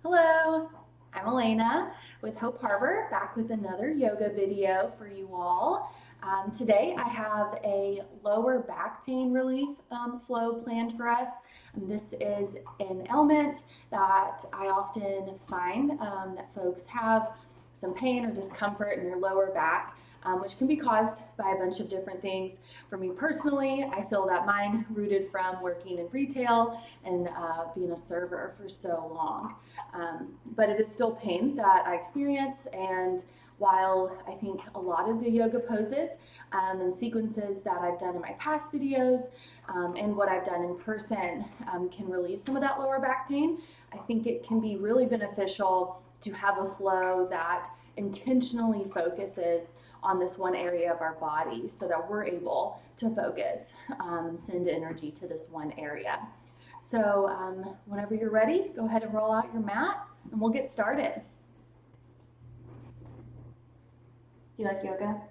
Hello, I'm Elena with Hope Harbor, back with another yoga video for you all. Today I have a lower back pain relief flow planned for us. This is an ailment that I often find that folks have some pain or discomfort in their lower back. Which can be caused by a bunch of different things. For me personally, I feel that mine rooted from working in retail and being a server for so long. But it is still pain that I experience, and while I think a lot of the yoga poses and sequences that I've done in my past videos and what I've done in person can relieve some of that lower back pain, I think it can be really beneficial to have a flow that intentionally focuses on this one area of our body so that we're able to focus and send energy to this one area. So whenever you're ready, go ahead and roll out your mat and we'll get started. You like yoga?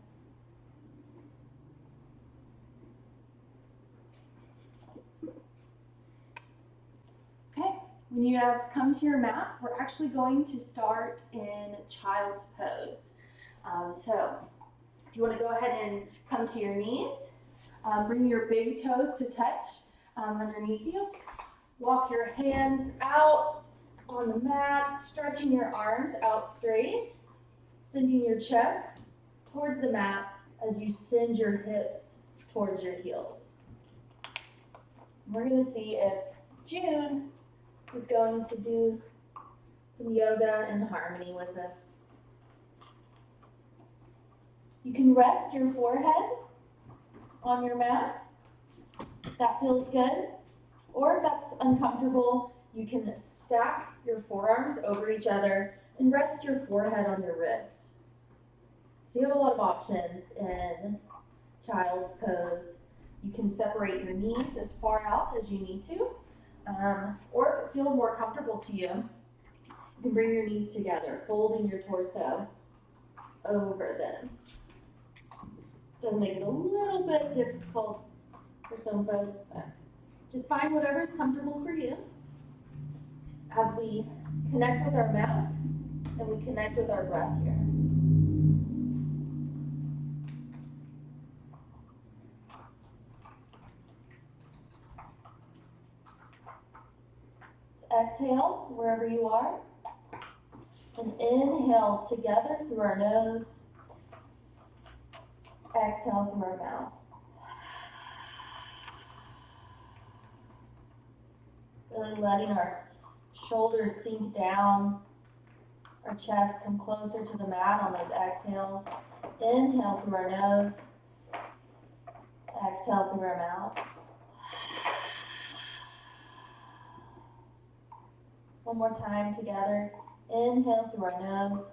Okay, when you have come to your mat, we're actually going to start in child's pose. So if you want to go ahead and come to your knees, bring your big toes to touch underneath you. Walk your hands out on the mat, stretching your arms out straight, sending your chest towards the mat as you send your hips towards your heels. We're going to see if June is going to do some yoga in harmony with us. You can rest your forehead on your mat, if that feels good. Or if that's uncomfortable, you can stack your forearms over each other and rest your forehead on your wrist. So you have a lot of options in child's pose. You can separate your knees as far out as you need to, or if it feels more comfortable to you, you can bring your knees together, folding your torso over them. This does make it a little bit difficult for some folks, but just find whatever is comfortable for you as we connect with our mat and we connect with our breath here. Exhale wherever you are, and inhale together through our nose, exhale through our mouth. Really letting our shoulders sink down, our chest come closer to the mat on those exhales. Inhale through our nose, exhale through our mouth. One more time together. Inhale through our nose.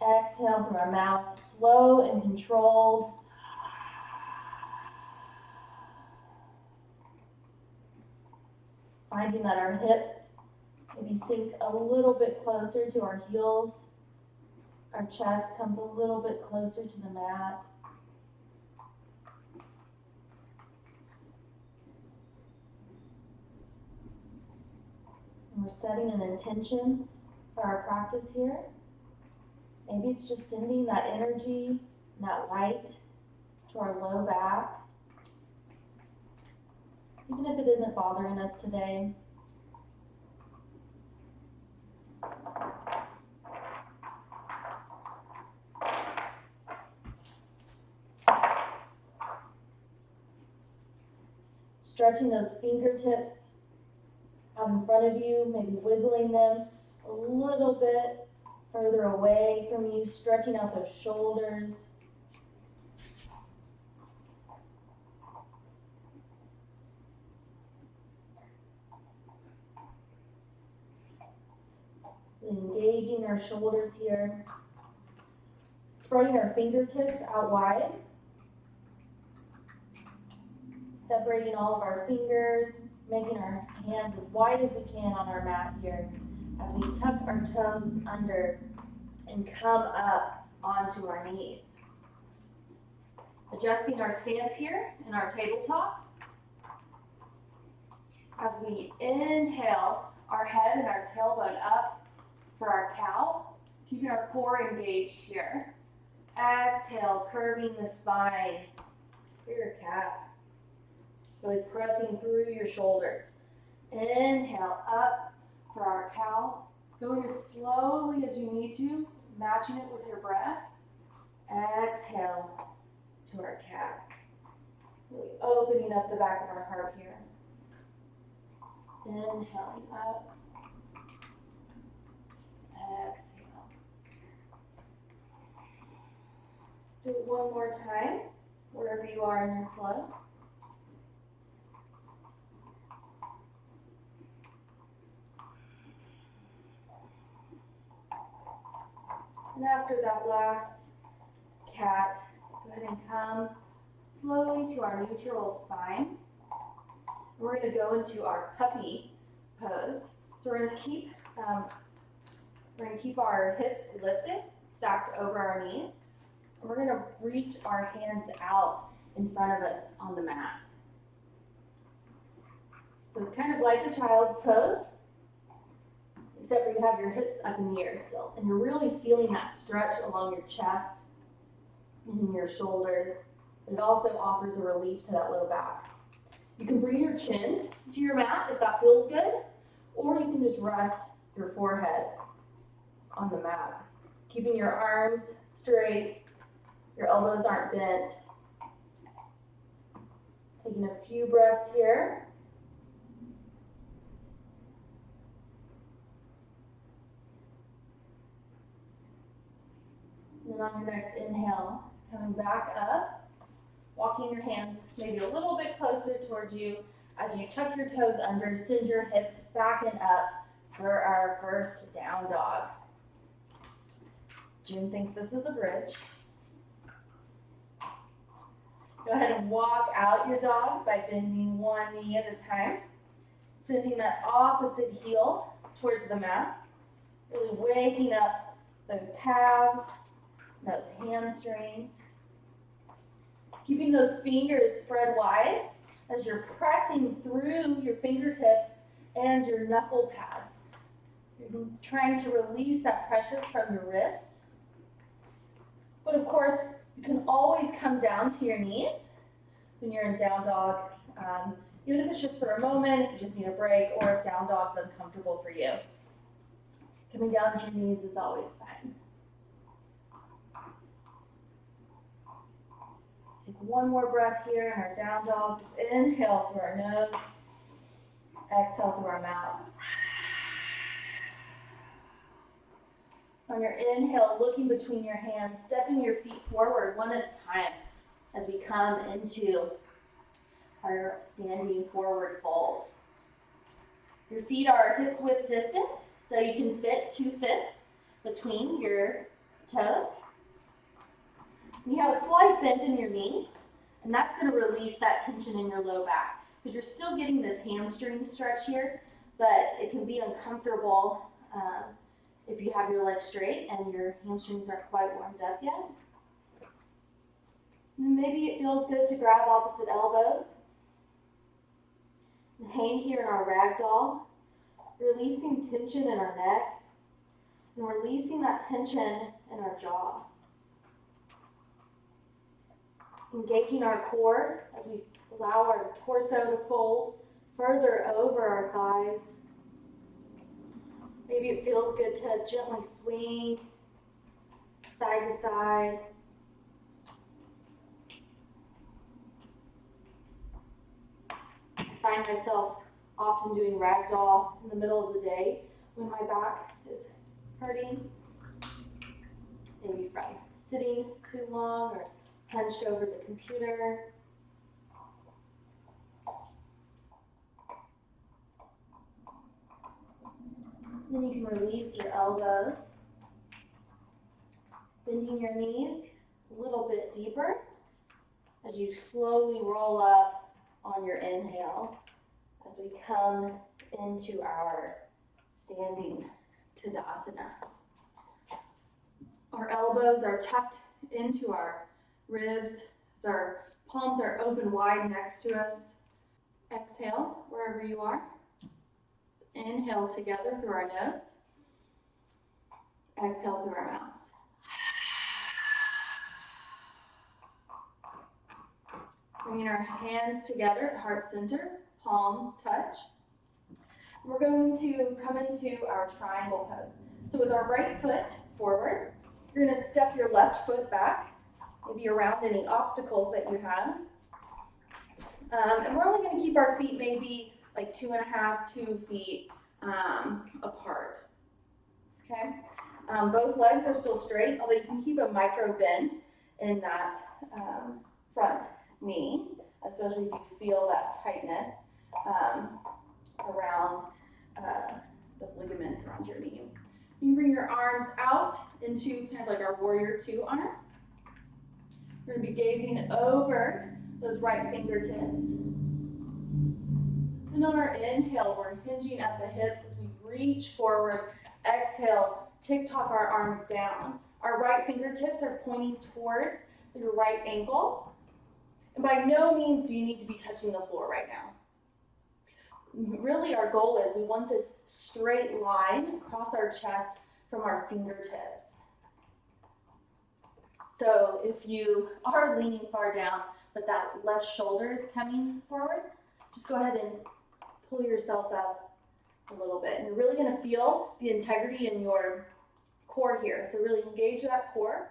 Exhale through our mouth. Slow and controlled. Finding that our hips maybe sink a little bit closer to our heels. Our chest comes a little bit closer to the mat. And we're setting an intention for our practice here. Maybe it's just sending that energy and that light to our low back. Even if it isn't bothering us today. Stretching those fingertips out in front of you, maybe wiggling them a little bit further away from you, stretching out those shoulders. Engaging our shoulders here. Spreading our fingertips out wide. Separating all of our fingers, making our hands as wide as we can on our mat here as we tuck our toes under and come up onto our knees. Adjusting our stance here in our tabletop. As we inhale, our head and our tailbone up for our cow, keeping our core engaged here. Exhale, curving the spine for your cat. Really pressing through your shoulders. Inhale, up for our cow. Going as slowly as you need to, matching it with your breath. Exhale to our cat. Really opening up the back of our heart here. Inhaling up. Exhale. Let's do it one more time, wherever you are in your flow. And after that last cat, go ahead and come slowly to our neutral spine. We're going to go into our puppy pose. So we're going to keep our hips lifted, stacked over our knees. And we're going to reach our hands out in front of us on the mat. So it's kind of like a child's pose, except for you have your hips up in the air still. And you're really feeling that stretch along your chest and in your shoulders. But it also offers a relief to that low back. You can bring your chin to your mat if that feels good, or you can just rest your forehead on the mat. Keeping your arms straight, your elbows aren't bent. Taking a few breaths here. And then on your next inhale, coming back up, walking your hands maybe a little bit closer towards you as you tuck your toes under, send your hips back and up for our first down dog. June thinks this is a bridge. Go ahead and walk out your dog by bending one knee at a time, sending that opposite heel towards the mat, really waking up those calves, those hamstrings. Keeping those fingers spread wide as you're pressing through your fingertips and your knuckle pads. You're trying to release that pressure from your wrist. But of course, you can always come down to your knees when you're in down dog, even if it's just for a moment, if you just need a break, or if down dog's uncomfortable for you. Coming down to your knees is always fine. Take one more breath here in our down dog. Just inhale through our nose, exhale through our mouth. On your inhale, looking between your hands, stepping your feet forward one at a time as we come into our standing forward fold. Your feet are hips width distance, so you can fit 2 fists between your toes. You have a slight bend in your knee, and that's going to release that tension in your low back because you're still getting this hamstring stretch here, but it can be uncomfortable if you have your legs straight and your hamstrings aren't quite warmed up yet. And maybe it feels good to grab opposite elbows and hang here in our ragdoll, releasing tension in our neck and releasing that tension in our jaw. Engaging our core as we allow our torso to fold further over our thighs. Maybe it feels good to gently swing side to side. I find myself often doing ragdoll in the middle of the day when my back is hurting. Maybe from sitting too long or hunched over the computer. Then you can release your elbows, bending your knees a little bit deeper as you slowly roll up on your inhale as we come into our standing Tadasana. Our elbows are tucked into our ribs as our palms are open wide next to us. Exhale wherever you are. Inhale together through our nose. Exhale through our mouth. Bringing our hands together at heart center, palms touch. We're going to come into our triangle pose. So with our right foot forward, you're going to step your left foot back, maybe around any obstacles that you have. And we're only going to keep our feet maybe like 2.5, 2 feet apart. Okay? Both legs are still straight, although you can keep a micro bend in that front knee, especially if you feel that tightness around those ligaments around your knee. You can bring your arms out into kind of like our warrior two arms. We're going to be gazing over those right fingertips. And on our inhale, we're hinging at the hips as we reach forward. Exhale, tick-tock our arms down. Our right fingertips are pointing towards your right ankle. And by no means do you need to be touching the floor right now. Really, our goal is we want this straight line across our chest from our fingertips. So if you are leaning far down, but that left shoulder is coming forward, just go ahead and pull yourself up a little bit. And you're really going to feel the integrity in your core here. So really engage that core,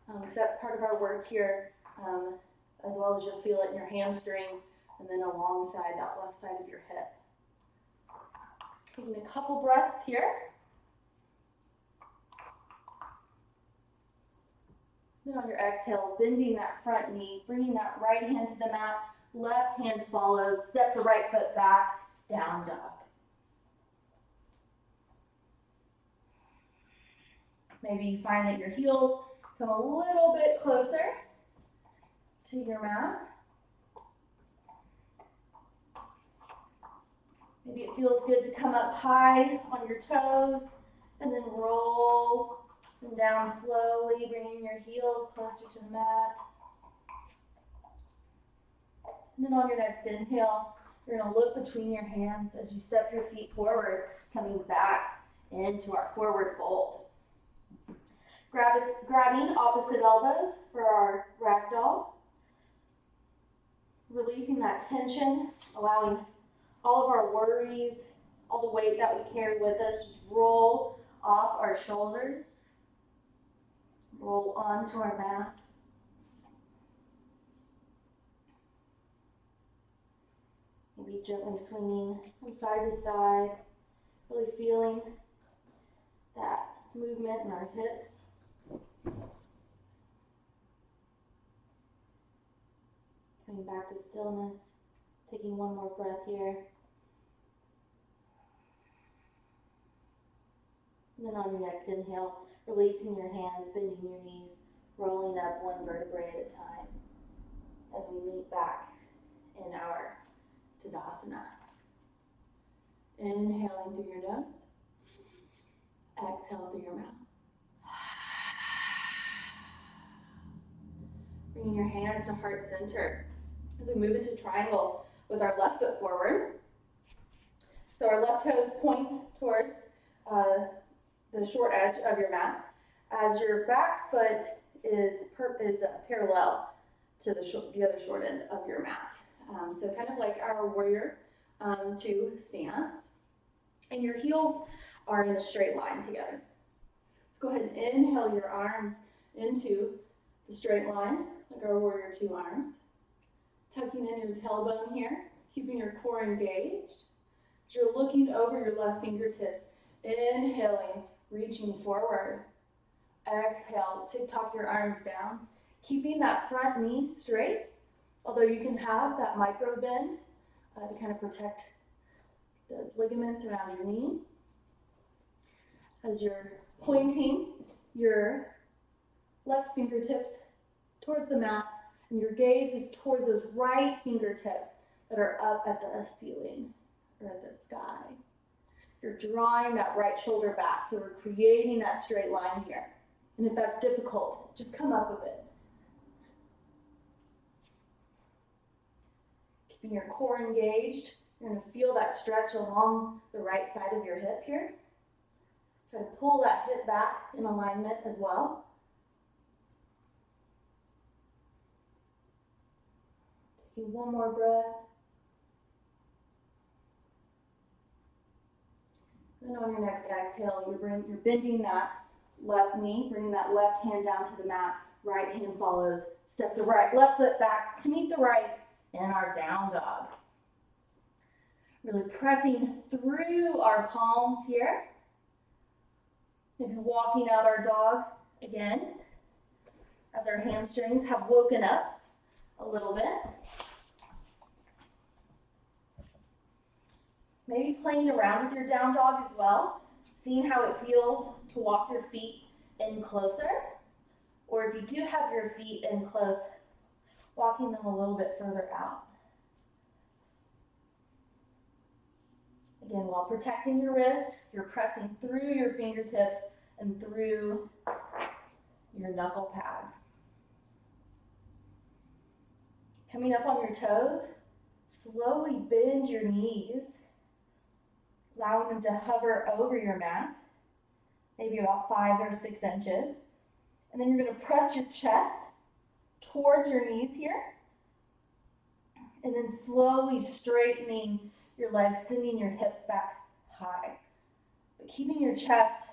because that's part of our work here, as well as you'll feel it in your hamstring and then alongside that left side of your hip. Taking a couple breaths here. Then on your exhale, bending that front knee, bringing that right hand to the mat, left hand follows, step the right foot back, down dog. Maybe you find that your heels come a little bit closer to your mat. Maybe it feels good to come up high on your toes and then roll them down slowly, bringing your heels closer to the mat. And then on your next inhale, you're going to look between your hands as you step your feet forward, coming back into our forward fold. Grabbing opposite elbows for our ragdoll. Releasing that tension, allowing all of our worries, all the weight that we carry with us, just roll off our shoulders. Roll onto our mat. Maybe gently swinging from side to side, really feeling that movement in our hips. Coming back to stillness, taking one more breath here. And then on your next inhale, releasing your hands, bending your knees, rolling up one vertebrae at a time as we meet back in our Tadasana. Inhaling through your nose, exhale through your mouth. Bringing your hands to heart center as we move into triangle with our left foot forward. So our left toes point towards the short edge of your mat, as your back foot is parallel to the other short end of your mat. So kind of like our warrior two stance. And your heels are in a straight line together. Let's go ahead and inhale your arms into the straight line, like our warrior two arms. Tucking in your tailbone here, keeping your core engaged. As you're looking over your left fingertips, inhaling, reaching forward. Exhale, tick-tock your arms down. Keeping that front knee straight, although you can have that micro bend to kind of protect those ligaments around your knee. As you're pointing your left fingertips towards the mat, and your gaze is towards those right fingertips that are up at the ceiling or at the sky. You're drawing that right shoulder back, so we're creating that straight line here. And if that's difficult, just come up a bit. Keeping your core engaged, You're going to feel that stretch along the right side of your hip here. Try to pull that hip back in alignment as well. Taking one more breath. Then on your next exhale, you're bending that left knee, bringing that left hand down to the mat. Right hand follows. Step the right, left foot back to meet the right in our down dog. Really pressing through our palms here. Maybe walking out our dog again as our hamstrings have woken up a little bit. Maybe playing around with your down dog as well, seeing how it feels to walk your feet in closer. Or if you do have your feet in close, walking them a little bit further out. Again, while protecting your wrist, you're pressing through your fingertips and through your knuckle pads. Coming up on your toes, slowly bend your knees, allowing them to hover over your mat, maybe about 5 or 6 inches. And then you're going to press your chest towards your knees here, and then slowly straightening your legs, sending your hips back high, but keeping your chest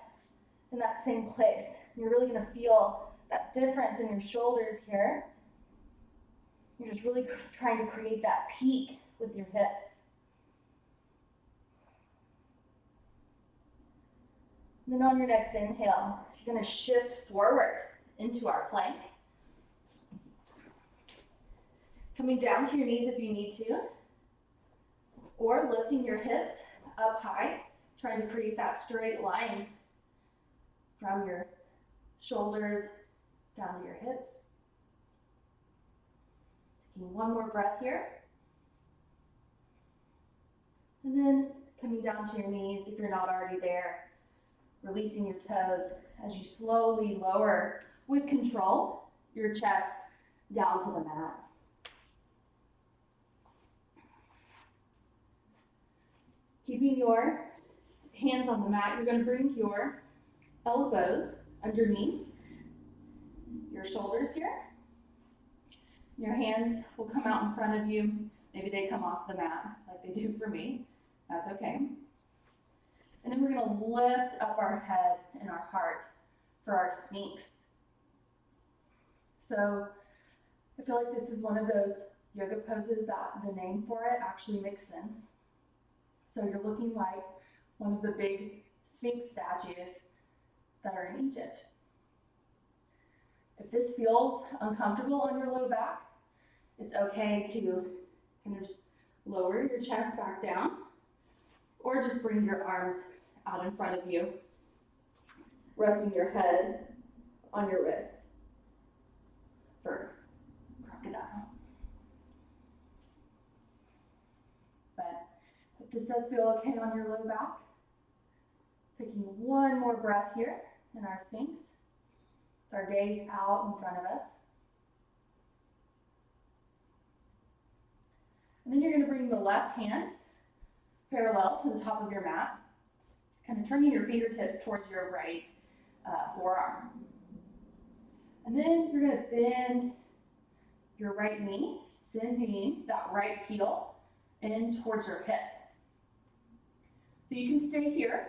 in that same place. You're really going to feel that difference in your shoulders here. You're just really trying to create that peak with your hips. And then on your next inhale, you're going to shift forward into our plank. Coming down to your knees if you need to, or lifting your hips up high, trying to create that straight line from your shoulders down to your hips. Taking one more breath here. And then coming down to your knees if you're not already there, releasing your toes as you slowly lower with control your chest down to the mat. Keeping your hands on the mat, you're going to bring your elbows underneath your shoulders here. Your hands will come out in front of you. Maybe they come off the mat like they do for me. That's okay. And then we're going to lift up our head and our heart for our Sphinx. So I feel like this is one of those yoga poses that the name for it actually makes sense. So you're looking like one of the big Sphinx statues that are in Egypt. If this feels uncomfortable on your low back, it's okay to kind of just lower your chest back down, or just bring your arms out in front of you, resting your head on your wrist for crocodile. But if this does feel okay on your low back, taking one more breath here in our Sphinx, with our gaze out in front of us. And then you're going to bring the left hand parallel to the top of your mat, kind of turning your fingertips towards your right forearm. And then you're going to bend your right knee, sending that right heel in towards your hip. So you can stay here,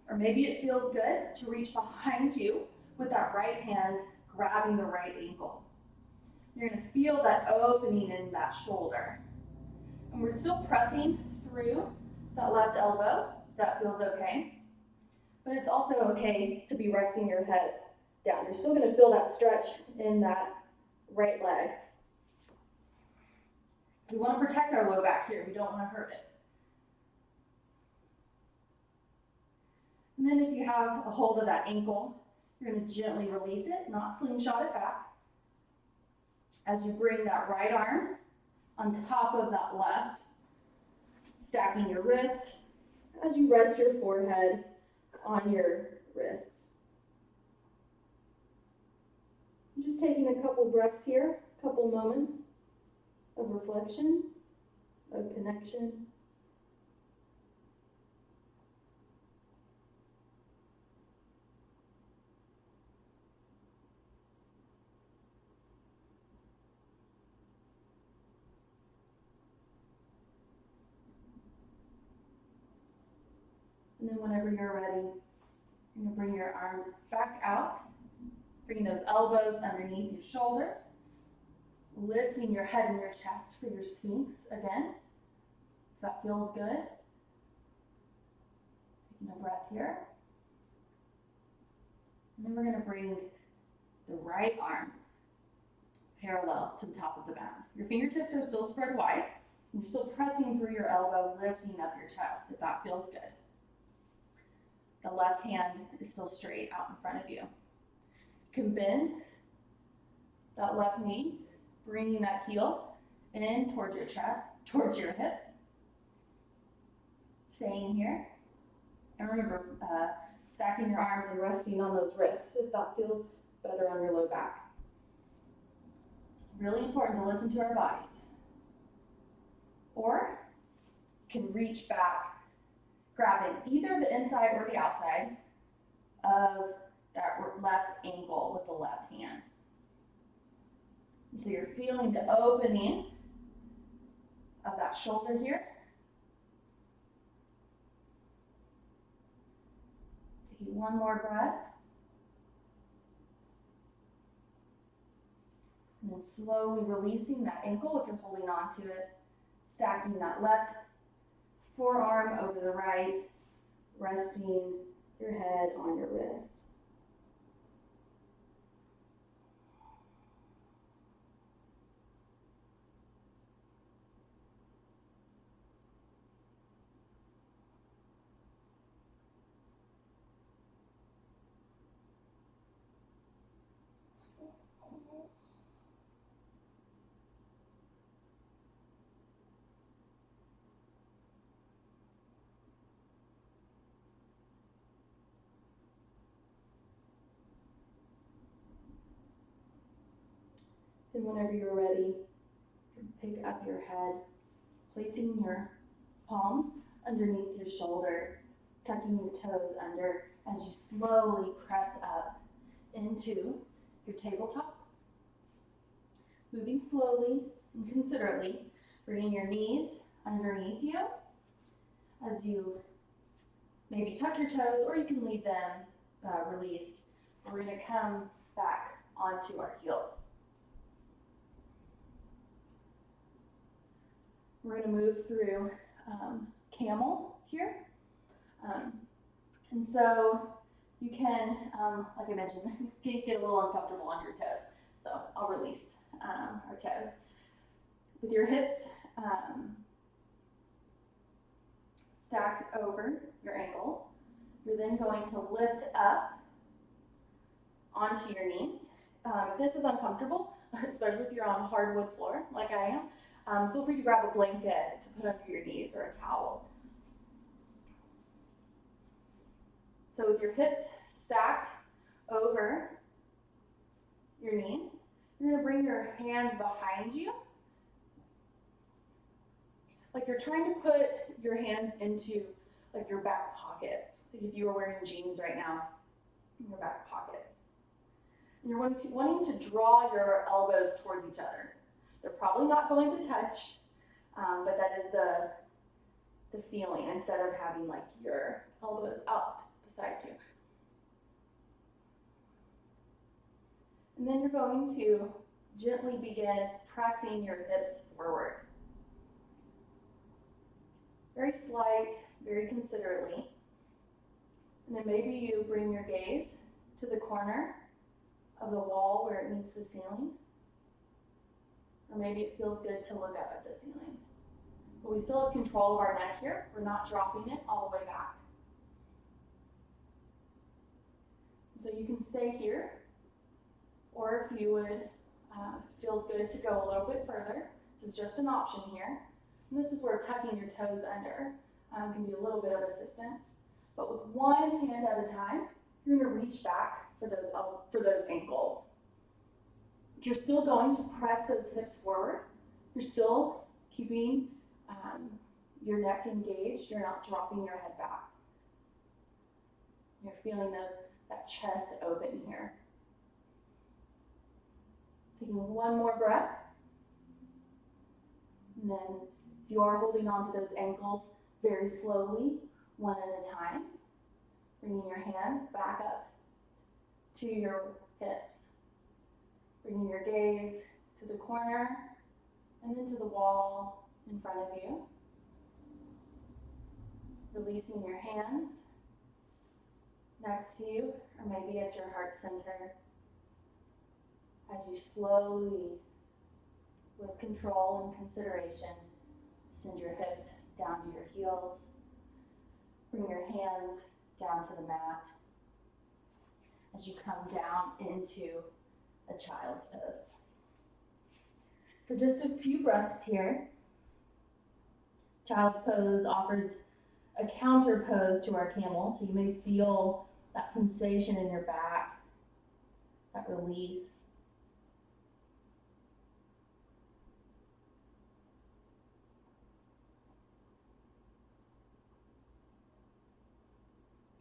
or maybe it feels good to reach behind you with that right hand grabbing the right ankle. You're going to feel that opening in that shoulder. And we're still pressing through that left elbow. That feels okay. But it's also okay to be resting your head down. You're still going to feel that stretch in that right leg. We want to protect our low back here. We don't want to hurt it. And then if you have a hold of that ankle, you're going to gently release it, not slingshot it back. As you bring that right arm on top of that left, stacking your wrists as you rest your forehead on your wrists. Just taking a couple breaths here, a couple moments of reflection. of connection. And then whenever you're ready, you're going to bring your arms back out, bring those elbows underneath your shoulders, lifting your head and your chest for your Sphinx again. If that feels good. Taking a breath here. And then we're going to bring the right arm parallel to the top of the mat. Your fingertips are still spread wide. You're still pressing through your elbow, lifting up your chest if that feels good. The left hand is still straight out in front of you. You can bend that left knee, bringing that heel in towards your chest, towards your hip. Staying here. And remember, stacking your arms and resting on those wrists if that feels better on your low back. Really important to listen to our bodies. Or you can reach back, grabbing either the inside or the outside of that left ankle with the left hand. So you're feeling the opening of that shoulder here. Taking one more breath. And then slowly releasing that ankle if you're holding on to it. Stacking that left forearm over the right, resting your head on your wrist. And whenever you're ready, pick up your head, placing your palms underneath your shoulders, tucking your toes under as you slowly press up into your tabletop. Moving slowly and considerately, bringing your knees underneath you as you maybe tuck your toes, or you can leave them released. We're going to come back onto our heels. We're going to move through camel here. And so you can, like I mentioned, get a little uncomfortable on your toes. So I'll release our toes. With your hips stacked over your ankles, you're then going to lift up onto your knees. If this is uncomfortable, especially if you're on a hardwood floor like I am, feel free to grab a blanket to put under your knees or a towel. So with your hips stacked over your knees, you're going to bring your hands behind you, like you're trying to put your hands into like your back pockets, like if you were wearing jeans right now, in your back pockets. And you're wanting to draw your elbows towards each other. They're probably not going to touch, but that is the feeling, instead of having like your elbows up beside you. And then you're going to gently begin pressing your hips forward. Very slight, very considerately. And then maybe you bring your gaze to the corner of the wall where it meets the ceiling. Or maybe it feels good to look up at the ceiling. But we still have control of our neck here. We're not dropping it all the way back. So you can stay here, or if you would, feels good to go a little bit further. This is just an option here. And this is where tucking your toes under can be a little bit of assistance. But with one hand at a time, you're going to reach back for those ankles. You're still going to press those hips forward. You're still keeping your neck engaged, you're not dropping your head back. You're feeling that chest open here. Taking one more breath. And then if you are holding on to those ankles, very slowly, one at a time, bringing your hands back up to your hips. Bringing your gaze to the corner and then to the wall in front of you. Releasing your hands next to you or maybe at your heart center as you slowly, with control and consideration, send your hips down to your heels. Bring your hands down to the mat as you come down into a child's pose. For just a few breaths here, child's pose offers a counter pose to our camel, so you may feel that sensation in your back, that release.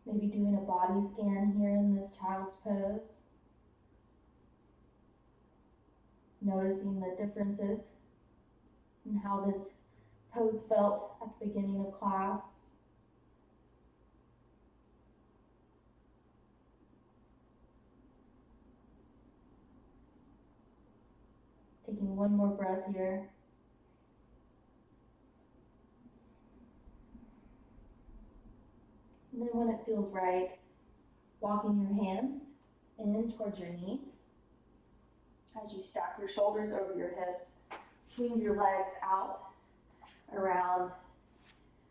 Maybe doing a body scan here in this child's pose. Noticing the differences in how this pose felt at the beginning of class. Taking one more breath here. And then when it feels right, walking your hands in towards your knees. As you stack your shoulders over your hips, swing your legs out around,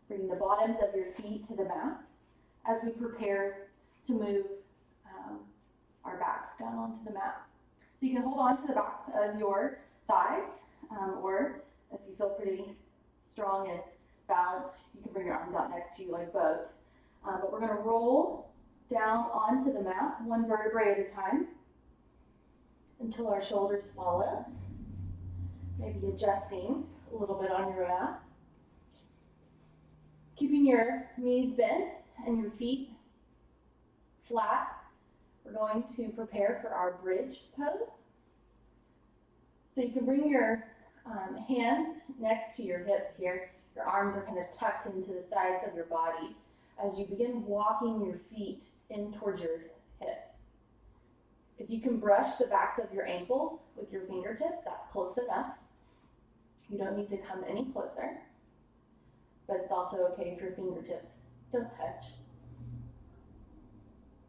bring the bottoms of your feet to the mat as we prepare to move our backs down onto the mat. So you can hold on to the backs of your thighs, or if you feel pretty strong and balanced, you can bring your arms out next to you like a boat. But we're going to roll down onto the mat, one vertebrae at a time, until our shoulders follow. Maybe adjusting a little bit on your mat. Keeping your knees bent and your feet flat, we're going to prepare for our bridge pose. So you can bring your hands next to your hips here. Your arms are kind of tucked into the sides of your body as you begin walking your feet in towards your hips. If you can brush the backs of your ankles with your fingertips, that's close enough. You don't need to come any closer, but it's also okay if your fingertips don't touch.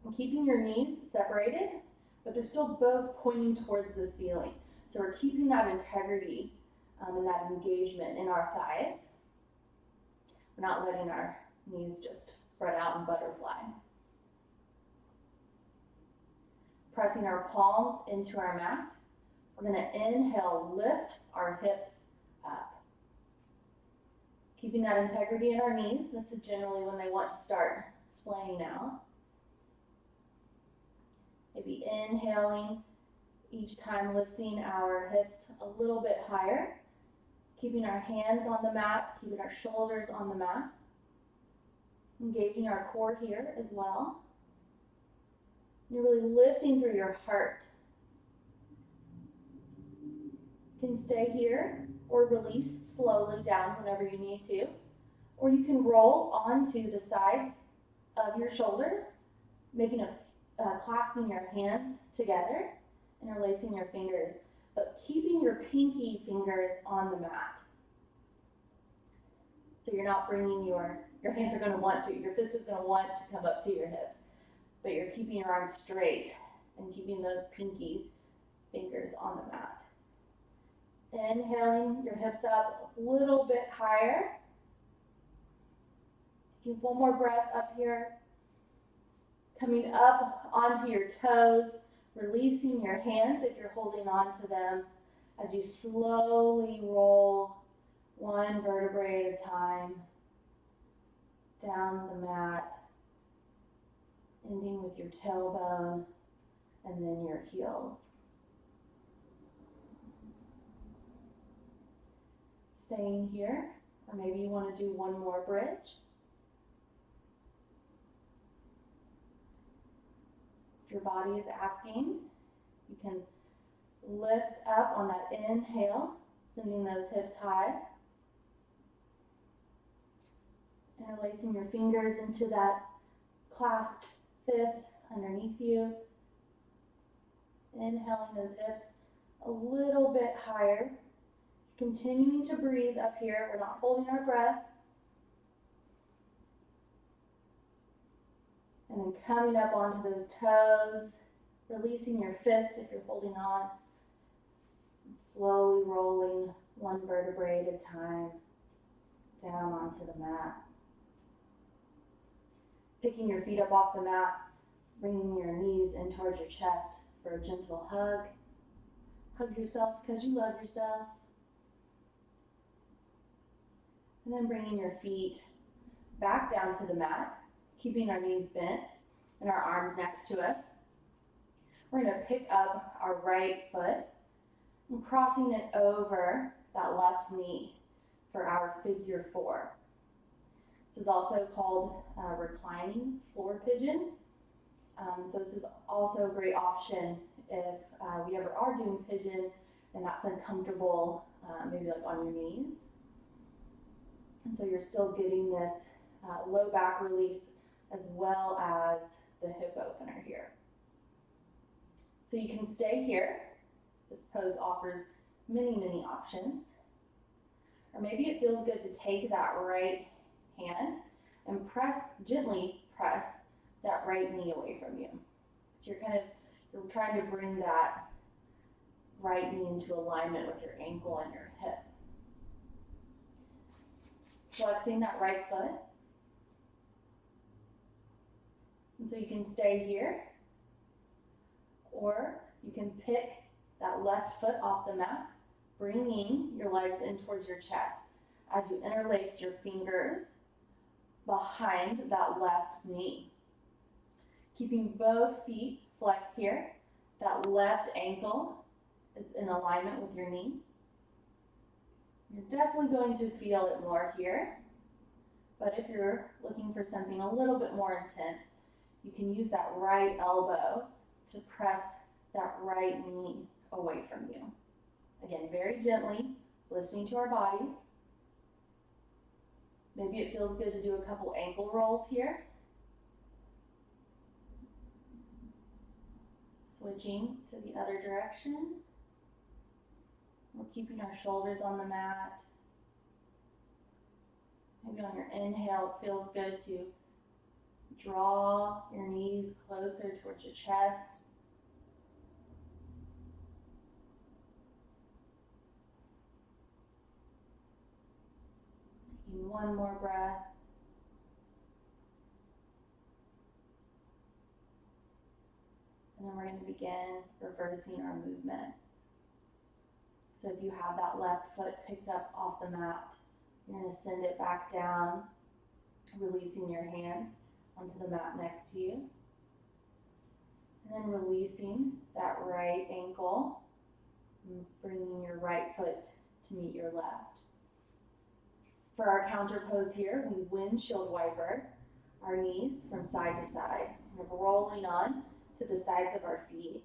And keeping your knees separated, but they're still both pointing towards the ceiling. So we're keeping that integrity and that engagement in our thighs. We're not letting our knees just spread out and butterfly. Pressing our palms into our mat. We're going to inhale, lift our hips up. Keeping that integrity in our knees. This is generally when they want to start splaying out. Maybe inhaling, each time lifting our hips a little bit higher. Keeping our hands on the mat, keeping our shoulders on the mat. Engaging our core here as well. You're really lifting through your heart. You can stay here or release slowly down whenever you need to. Or you can roll onto the sides of your shoulders, making clasping your hands together, interlacing your fingers, but keeping your pinky fingers on the mat. So you're not bringing your hands are going to want to, your fist is going to want to come up to your hips, but you're keeping your arms straight and keeping those pinky fingers on the mat. Inhaling your hips up a little bit higher. Take one more breath up here. Coming up onto your toes, releasing your hands if you're holding on to them as you slowly roll one vertebrae at a time down the mat, ending with your tailbone and then your heels. Staying here Or maybe you want to do one more bridge. If your body is asking, you can lift up on that inhale, sending those hips high. Interlacing your fingers into that clasped fist underneath you. Inhaling those hips a little bit higher. Continuing to breathe up here. We're not holding our breath. And then coming up onto those toes, releasing your fist if you're holding on. And slowly rolling one vertebrae at a time down onto the mat. Picking your feet up off the mat, bringing your knees in towards your chest for a gentle hug. Hug yourself because you love yourself. And then bringing your feet back down to the mat, keeping our knees bent and our arms next to us. We're going to pick up our right foot and crossing it over that left knee for our figure four. This is also called reclining floor pigeon. So this is also a great option if we ever are doing pigeon and that's uncomfortable, maybe like on your knees. And so you're still getting this low back release as well as the hip opener here. So you can stay here. This pose offers many, many options. Or maybe it feels good to take that right hand and gently press that right knee away from you. So you're trying to bring that right knee into alignment with your ankle and your hip. Flexing that right foot. And so you can stay here, or you can pick that left foot off the mat, bringing your legs in towards your chest as you interlace your fingers behind that left knee. Keeping both feet flexed here. That left ankle is in alignment with your knee. You're definitely going to feel it more here, but if you're looking for something a little bit more intense, you can use that right elbow to press that right knee away from you. Again, very gently, listening to our bodies. Maybe it feels good to do a couple ankle rolls here. Switching to the other direction. We're keeping our shoulders on the mat. Maybe on your inhale, it feels good to draw your knees closer towards your chest. Taking one more breath. And then we're going to begin reversing our movements. So if you have that left foot picked up off the mat, you're going to send it back down, releasing your hands onto the mat next to you. And then releasing that right ankle, and bringing your right foot to meet your left. For our counter pose here, we windshield wiper our knees from side to side, kind of rolling on to the sides of our feet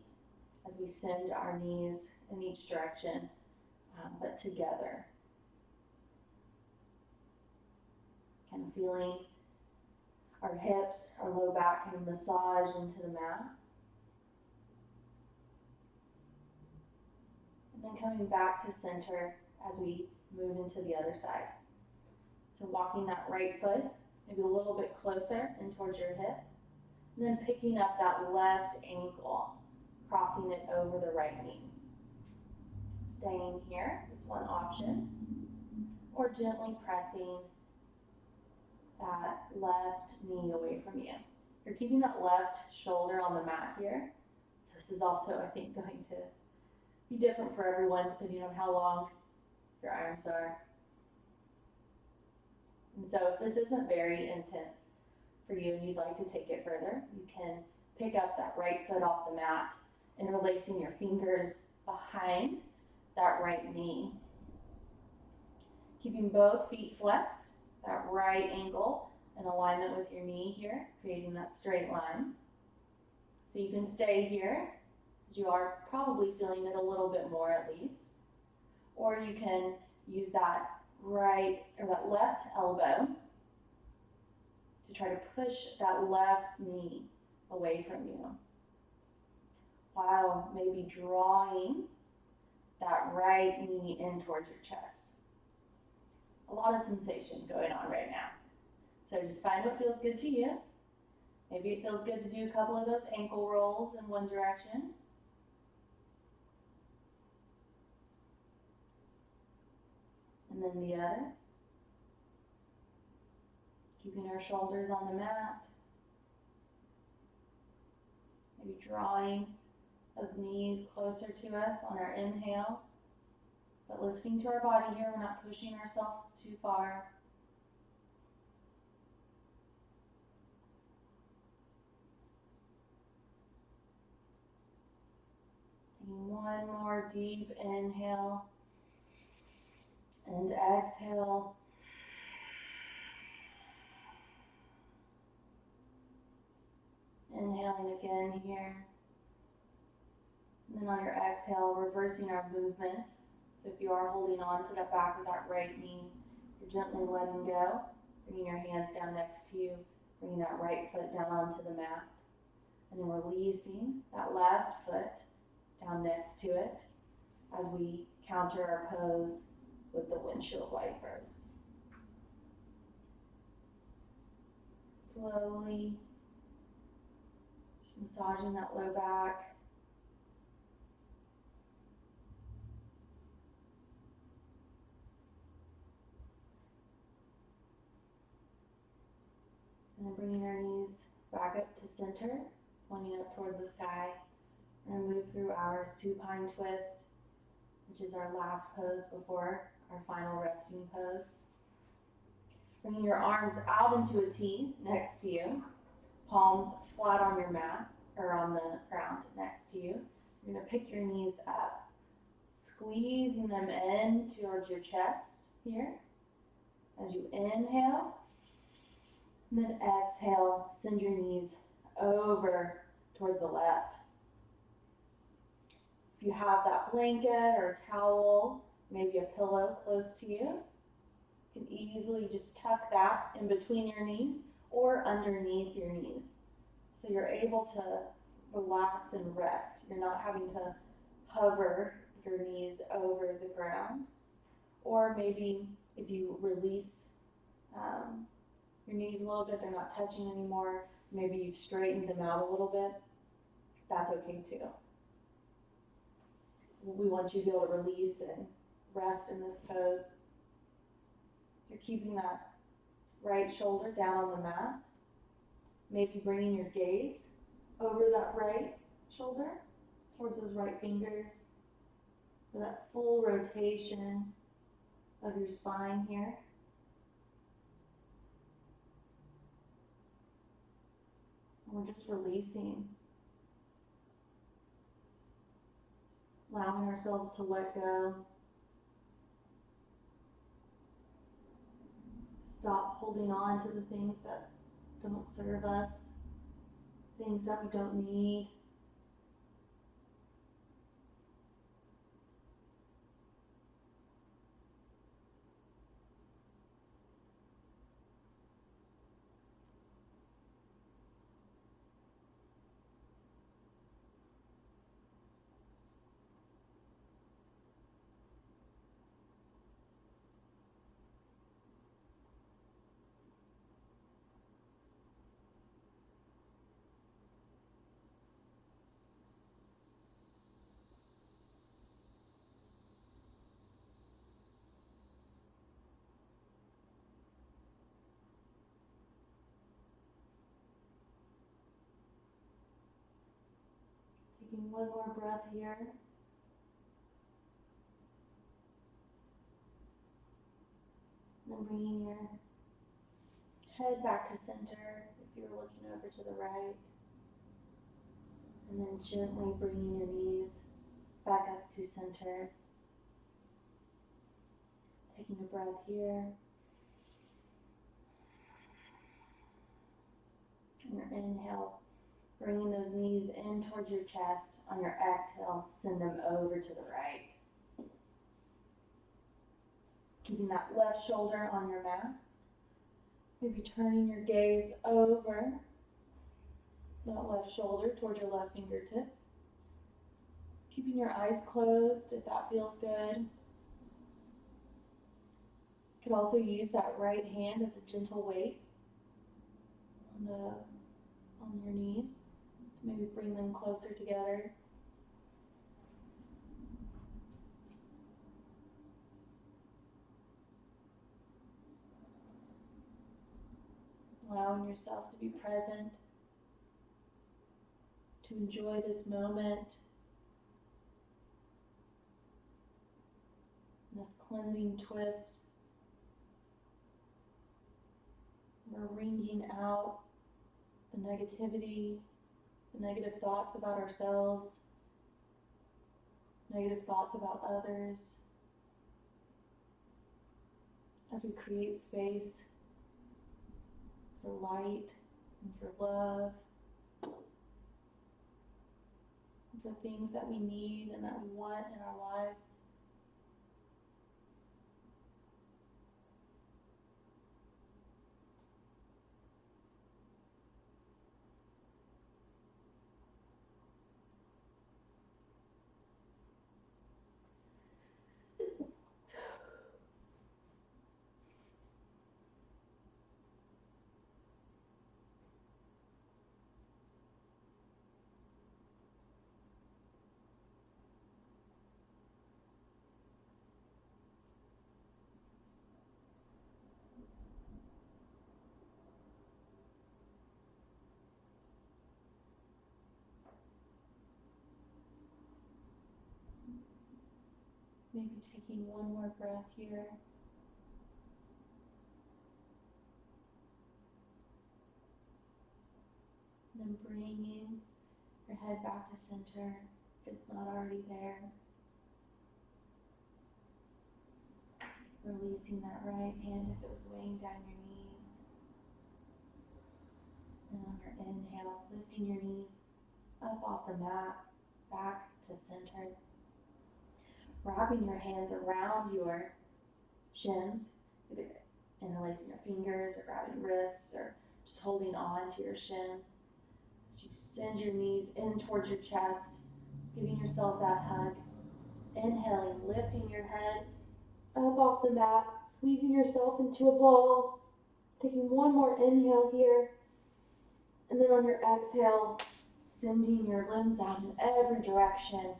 as we send our knees in each direction, but together. Kind of feeling our hips, our low back kind of massage into the mat. And then coming back to center as we move into the other side. So walking that right foot maybe a little bit closer in towards your hip. And then picking up that left ankle, crossing it over the right knee. Staying here is one option, or gently pressing that left knee away from you. You're keeping that left shoulder on the mat here. So this is also, I think, going to be different for everyone depending on how long your arms are. And so if this isn't very intense for you and you'd like to take it further, you can pick up that right foot off the mat, interlacing your fingers behind that right knee. Keeping both feet flexed, that right ankle in alignment with your knee here, creating that straight line. So you can stay here, as you are probably feeling it a little bit more at least. Or you can use that right or that left elbow to try to push that left knee away from you, while maybe drawing that right knee in towards your chest. A lot of sensation going on right now. So just find what feels good to you. Maybe it feels good to do a couple of those ankle rolls in one direction. And then the other. Keeping our shoulders on the mat. Maybe drawing those knees closer to us on our inhales. But listening to our body here, we're not pushing ourselves too far. Taking one more deep inhale and exhale. Inhaling again here. And then on your exhale, reversing our movements. So if you are holding on to the back of that right knee, you're gently letting go, bringing your hands down next to you, bringing that right foot down onto the mat. And then releasing that left foot down next to it as we counter our pose with the windshield wipers. Slowly just massaging that low back. And then bringing our knees back up to center, pointing up towards the sky. We're going to move through our supine twist, which is our last pose before our final resting pose. Bringing your arms out into a T next to you, palms flat on your mat or on the ground next to you. You're going to pick your knees up, squeezing them in towards your chest here. As you inhale, and then exhale, send your knees over towards the left. If you have that blanket or towel, maybe a pillow close to you, you can easily just tuck that in between your knees or underneath your knees. So you're able to relax and rest. You're not having to hover your knees over the ground. Or maybe if you release your knees a little bit, they're not touching anymore, maybe you've straightened them out a little bit, that's okay too. We want you to be able to release and rest in this pose. You're keeping that right shoulder down on the mat, maybe bringing your gaze over that right shoulder towards those right fingers for that full rotation of your spine here. And we're just releasing, allowing ourselves to let go. Stop holding on to the things that don't serve us, things that we don't need. Taking one more breath here. Then bringing your head back to center if you're looking over to the right. And then gently bringing your knees back up to center. Taking Taking a breath here. On your inhale, bringing those knees in towards your chest. On your exhale, send them over to the right. Keeping that left shoulder on your mat. Maybe turning your gaze over that left shoulder towards your left fingertips. Keeping your eyes closed if that feels good. You could also use that right hand as a gentle weight on your knees to maybe bring them closer together. Allowing yourself to be present, to enjoy this moment, this cleansing twist. We're wringing out the negativity, the negative thoughts about ourselves, negative thoughts about others, as we create space for light and for love, and for things that we need and that we want in our lives. Maybe taking one more breath here. Then bringing your head back to center if it's not already there. Releasing that right hand if it was weighing down your knees. And on your inhale, lifting your knees up off the mat, back to center. Wrapping your hands around your shins, either interlacing your fingers or grabbing wrists or just holding on to your shins. As you send your knees in towards your chest, giving yourself that hug. Inhaling, lifting your head up off the mat, squeezing yourself into a ball. Taking one more inhale here. And then on your exhale, sending your limbs out in every direction.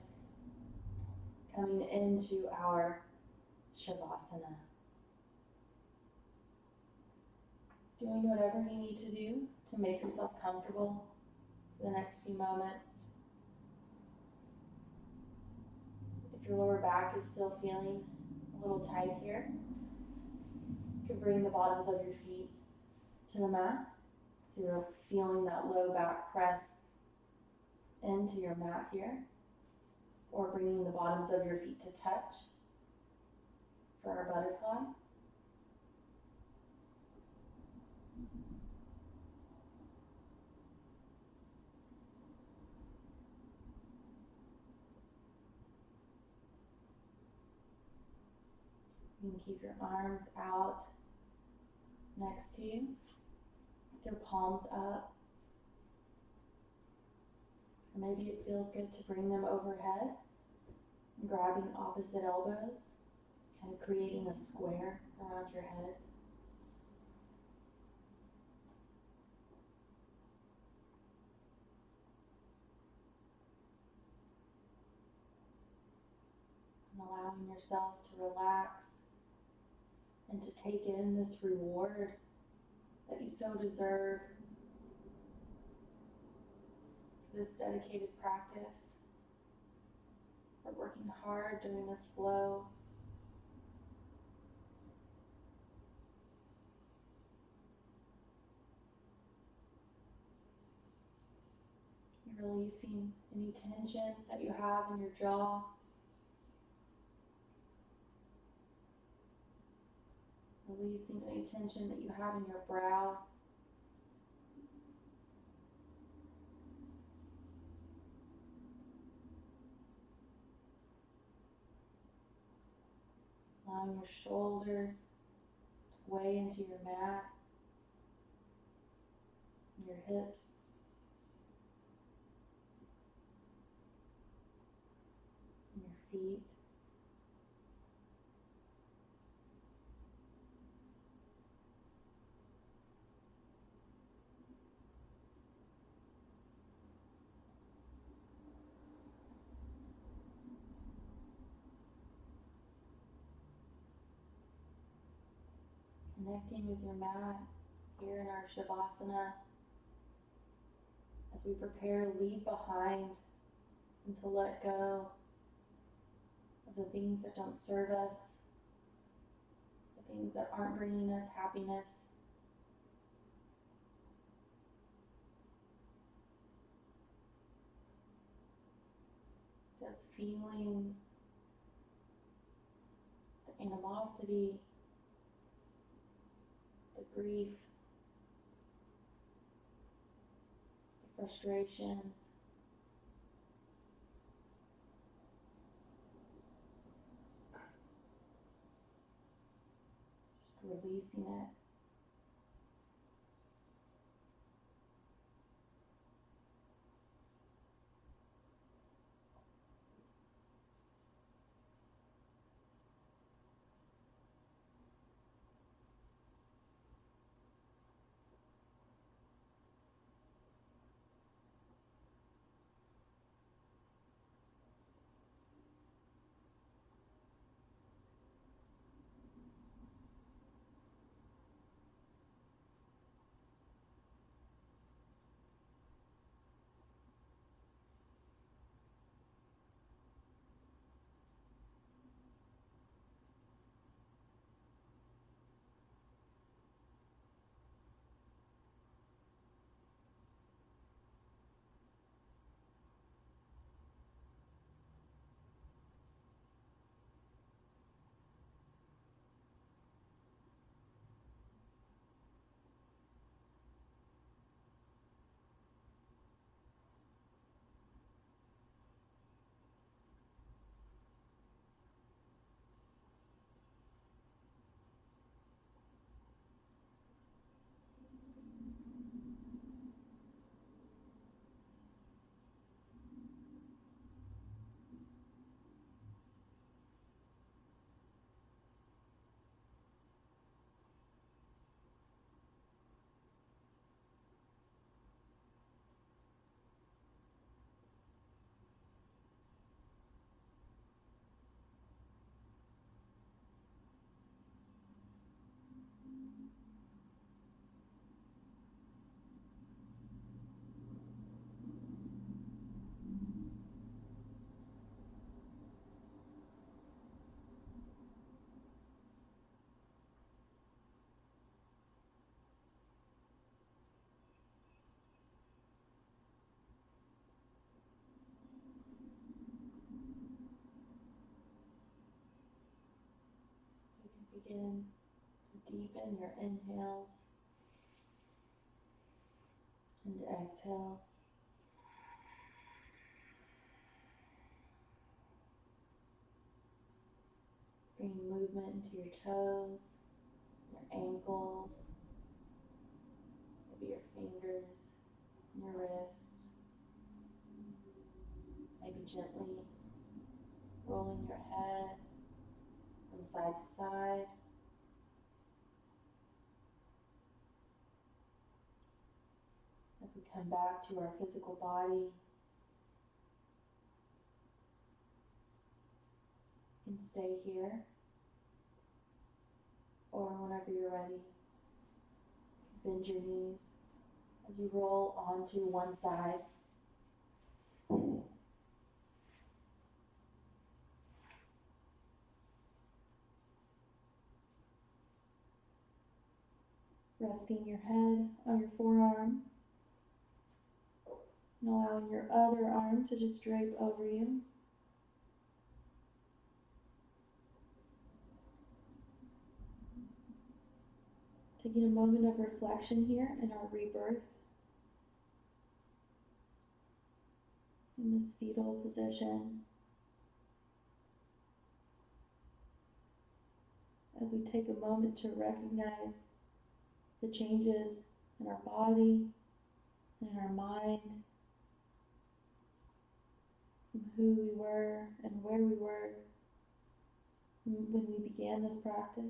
Coming into our Shavasana. Doing whatever you need to do to make yourself comfortable for the next few moments. If your lower back is still feeling a little tight here, you can bring the bottoms of your feet to the mat. So you're feeling that low back press into your mat here. Or bringing the bottoms of your feet to touch for our butterfly. You can keep your arms out next to you, with your palms up. Or maybe it feels good to bring them overhead, grabbing opposite elbows, kind of creating a square around your head. And allowing yourself to relax and to take in this reward that you so deserve. This dedicated practice, for working hard during this flow. You're releasing any tension that you have in your jaw. Releasing any tension that you have in your brow. Allowing your shoulders to weigh into your mat, your hips, and your feet. Connecting with your mat here in our Shavasana as we prepare to leave behind and to let go of the things that don't serve us, the things that aren't bringing us happiness. Those feelings, the animosity, the grief, the frustrations. Just releasing it. Begin to deepen your inhales and exhales. Bring movement into your toes, your ankles, maybe your fingers, and your wrists. Maybe gently rolling your head from side to side. As we come back to our physical body, you can stay here, or whenever you're ready, bend your knees as you roll onto one side. Resting your head on your forearm and allowing your other arm to just drape over you. Taking a moment of reflection here in our rebirth, in this fetal position, as we take a moment to recognize the changes in our body and in our mind, from who we were and where we were when we began this practice.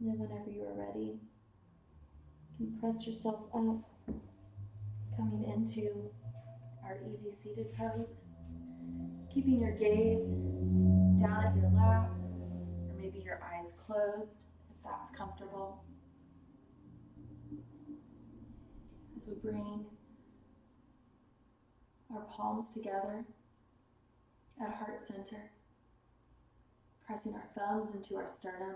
And then whenever you are ready, you can press yourself up, coming into our easy seated pose, keeping your gaze down at your lap, or maybe your eyes closed, if that's comfortable. As we bring our palms together at heart center, pressing our thumbs into our sternum.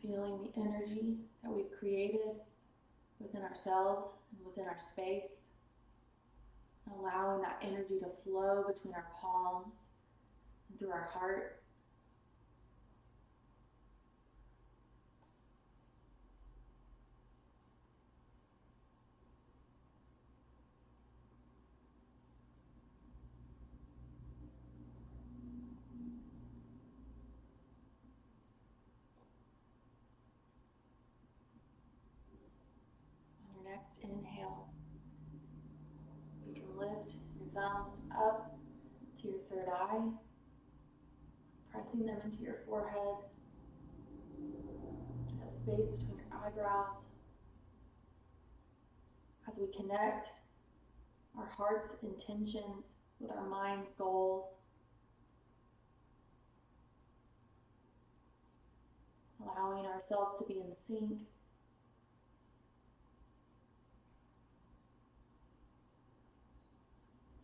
Feeling the energy that we've created within ourselves and within our space. And allowing that energy to flow between our palms and through our heart. On your next inhale, you can lift your thumbs up to your third eye, pressing them into your forehead, that space between your eyebrows, as we connect our heart's intentions with our mind's goals, allowing ourselves to be in sync.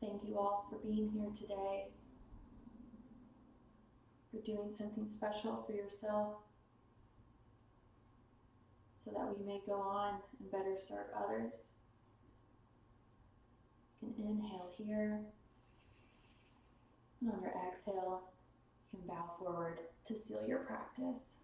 Thank you all for being here today, for doing something special for yourself, so that we may go on and better serve others. You can inhale here, and on your exhale, you can bow forward to seal your practice.